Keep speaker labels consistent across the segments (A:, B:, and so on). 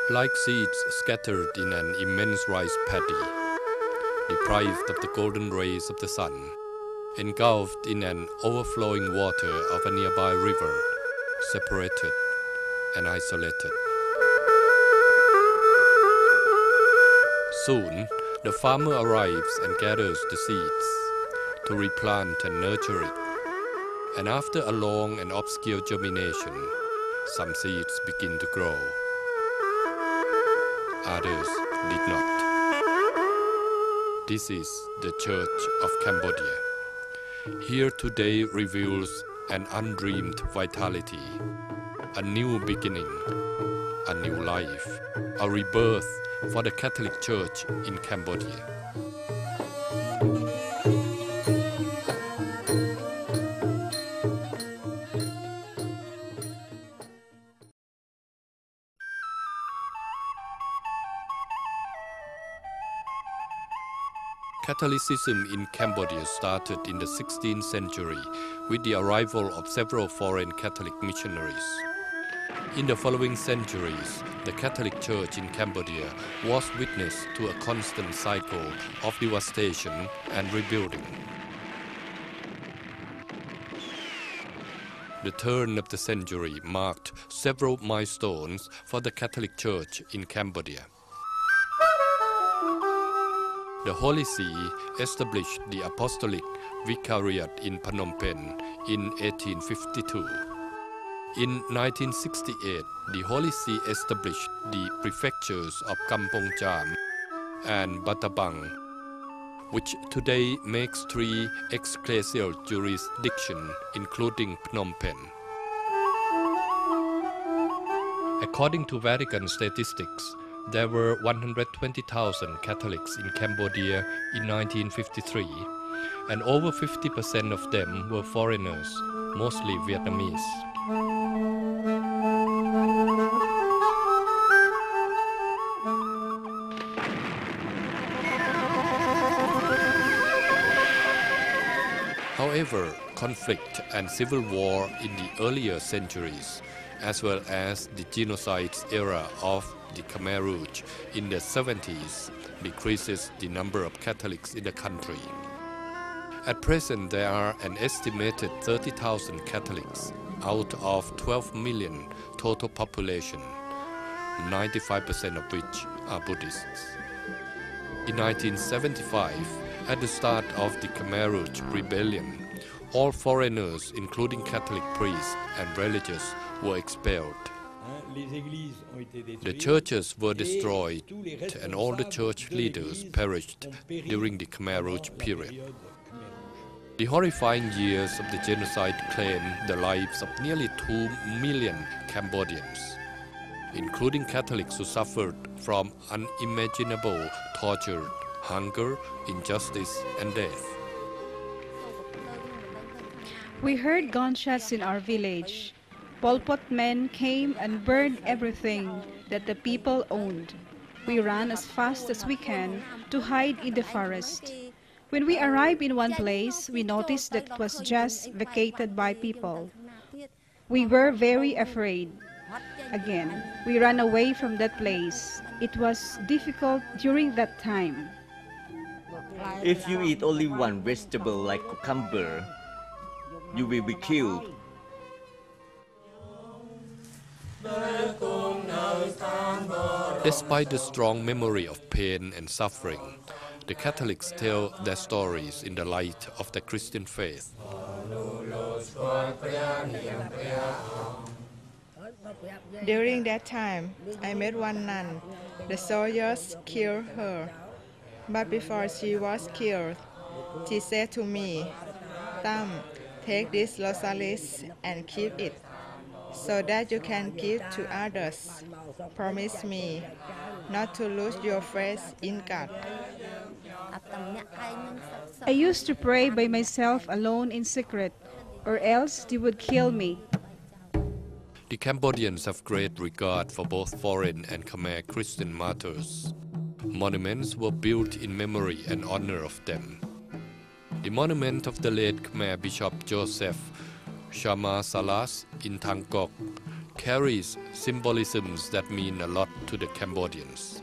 A: Like seeds scattered in an immense rice paddy, deprived of the golden rays of the sun, engulfed in an overflowing water of a nearby river, separated and isolated. Soon, the farmer arrives and gathers the seeds to replant and nurture it. And after a long and obscure germination, some seeds begin to grow. Others did not. This is the Church of Cambodia. Here today reveals an undreamed vitality, a new beginning, a new life, a rebirth for the Catholic Church in Cambodia. Catholicism in Cambodia started in the 16th century with the arrival of several foreign Catholic missionaries. In the following centuries, the Catholic Church in Cambodia was witness to a constant cycle of devastation and rebuilding. The turn of the century marked several milestones for the Catholic Church in Cambodia. The Holy See established the Apostolic Vicariate in Phnom Penh in 1852. In 1968, the Holy See established the prefectures of Kampong Cham and Battambang, which today makes 3 ecclesial jurisdictions, including Phnom Penh. According to Vatican statistics, there were 120,000 Catholics in Cambodia in 1953, and over 50% of them were foreigners, mostly Vietnamese. However, conflict and civil war in the earlier centuries, as well as the genocide era of the Khmer Rouge in the 70s, decreases the number of Catholics in the country. At present, there are an estimated 30,000 Catholics out of 12 million total population, 95% of which are Buddhists. In 1975, at the start of the Khmer Rouge rebellion, all foreigners, including Catholic priests and religious, were expelled. The churches were destroyed and all the church leaders perished during the Khmer Rouge period. The horrifying years of the genocide claimed the lives of nearly 2 million Cambodians, including Catholics who suffered from unimaginable torture, hunger, injustice, and death.
B: We heard gunshots in our village. Pol Pot men came and burned everything that the people owned. We ran as fast as we can to hide in the forest. When we arrived in one place, we noticed that it was just vacated by people. We were very afraid. Again, we ran away from that place. It was difficult during that time.
C: If you eat only one vegetable like cucumber, you will be killed.
A: Despite the strong memory of pain and suffering, the Catholics tell their stories in the light of the Christian faith.
D: During that time, I met one nun. The soldiers killed her. But before she was killed, she said to me, "Tam, take this rosalis and keep it, so that you can give to others. Promise me not to lose your faith in God."
B: I used to pray by myself alone in secret, or else they would kill me.
A: The Cambodians have great regard for both foreign and Khmer Christian martyrs. Monuments were built in memory and honor of them. The monument of the late Khmer Bishop Joseph Shama Salas in Thangkok carries symbolisms that mean a lot to the Cambodians.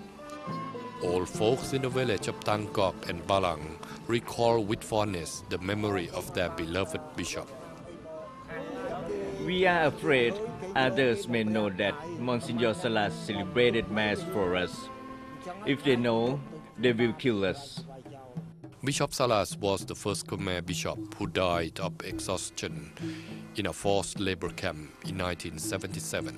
A: All folks in the village of Thangkok and Balang recall with fondness the memory of their beloved bishop.
C: We are afraid others may know that Monsignor Salas celebrated Mass for us. If they know, they will kill us.
A: Bishop Salas was the first Khmer bishop who died of exhaustion in a forced labor camp in 1977.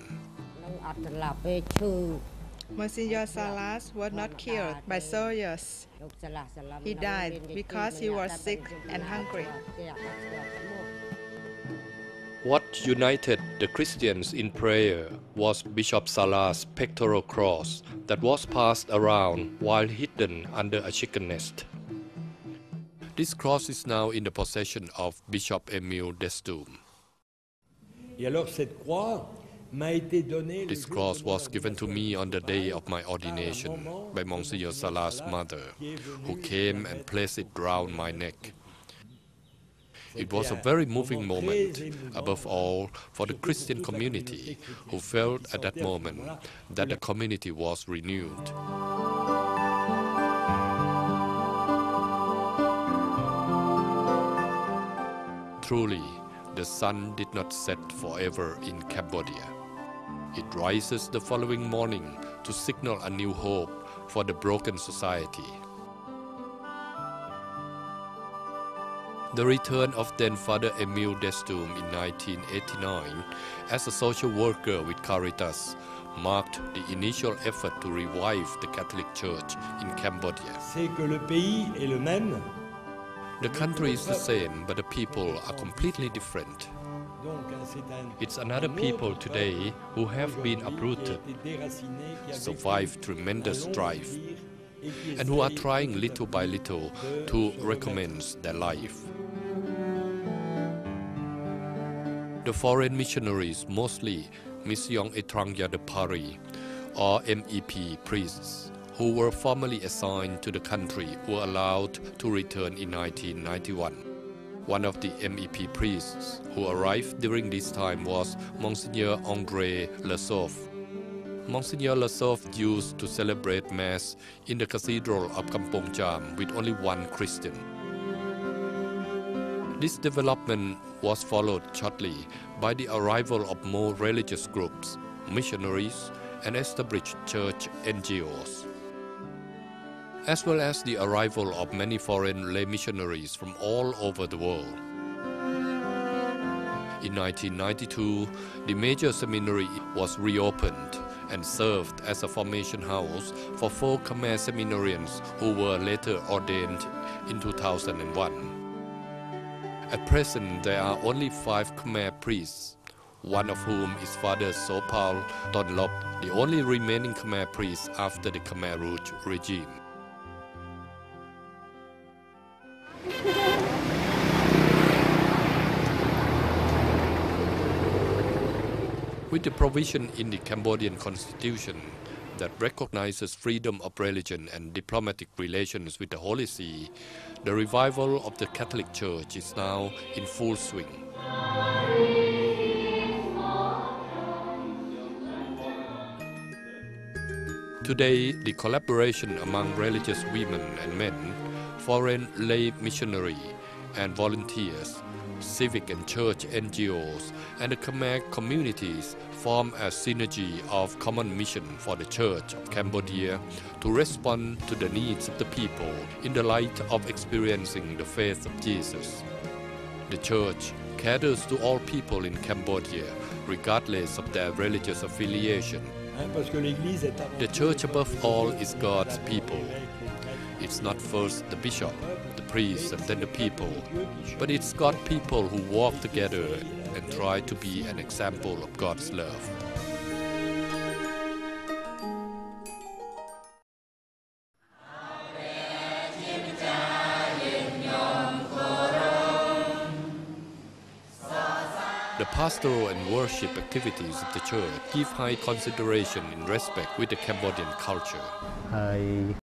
D: Monsignor Salas was not killed by soldiers. He died because he was sick and hungry.
A: What united the Christians in prayer was Bishop Salas' pectoral cross that was passed around while hidden under a chicken nest. This cross is now in the possession of Bishop Emile Destum. This cross was given to me on the day of my ordination by Monsignor Salas' mother, who came and placed it round my neck. It was a very moving moment, above all for the Christian community, who felt at that moment that the community was renewed. Truly, the sun did not set forever in Cambodia. It rises the following morning to signal a new hope for the broken society. The return of then Father Emile Destum in 1989 as a social worker with Caritas marked the initial effort to revive the Catholic Church in Cambodia. The country is the same, but the people are completely different. It's another people today who have been uprooted, survived tremendous strife, and who are trying little by little to recommence their life. The foreign missionaries, mostly Mission Étrangère de Paris, or MEP priests, who were formally assigned to the country, were allowed to return in 1991. One of the MEP priests who arrived during this time was Monsignor André Lesov. Monsignor Lesov used to celebrate Mass in the Cathedral of Kampong Cham with only one Christian. This development was followed shortly by the arrival of more religious groups, missionaries, and established church NGOs, as well as the arrival of many foreign lay missionaries from all over the world. In 1992, the major seminary was reopened and served as a formation house for 4 Khmer seminarians who were later ordained in 2001. At present, there are only 5 Khmer priests, one of whom is Father Sopal Tonlop, the only remaining Khmer priest after the Khmer Rouge regime. With the provision in the Cambodian constitution that recognizes freedom of religion and diplomatic relations with the Holy See, the revival of the Catholic Church is now in full swing. Today, the collaboration among religious women and men, foreign lay missionary and volunteers, civic and church NGOs, and the Khmer communities form a synergy of common mission for the Church of Cambodia to respond to the needs of the people in the light of experiencing the faith of Jesus. The Church caters to all people in Cambodia, regardless of their religious affiliation. The Church above all is God's people. It's not first the bishop, the priest, and then the people, but it's God's people who walk together and try to be an example of God's love. The pastoral and worship activities of the church give high consideration in respect with the Cambodian culture.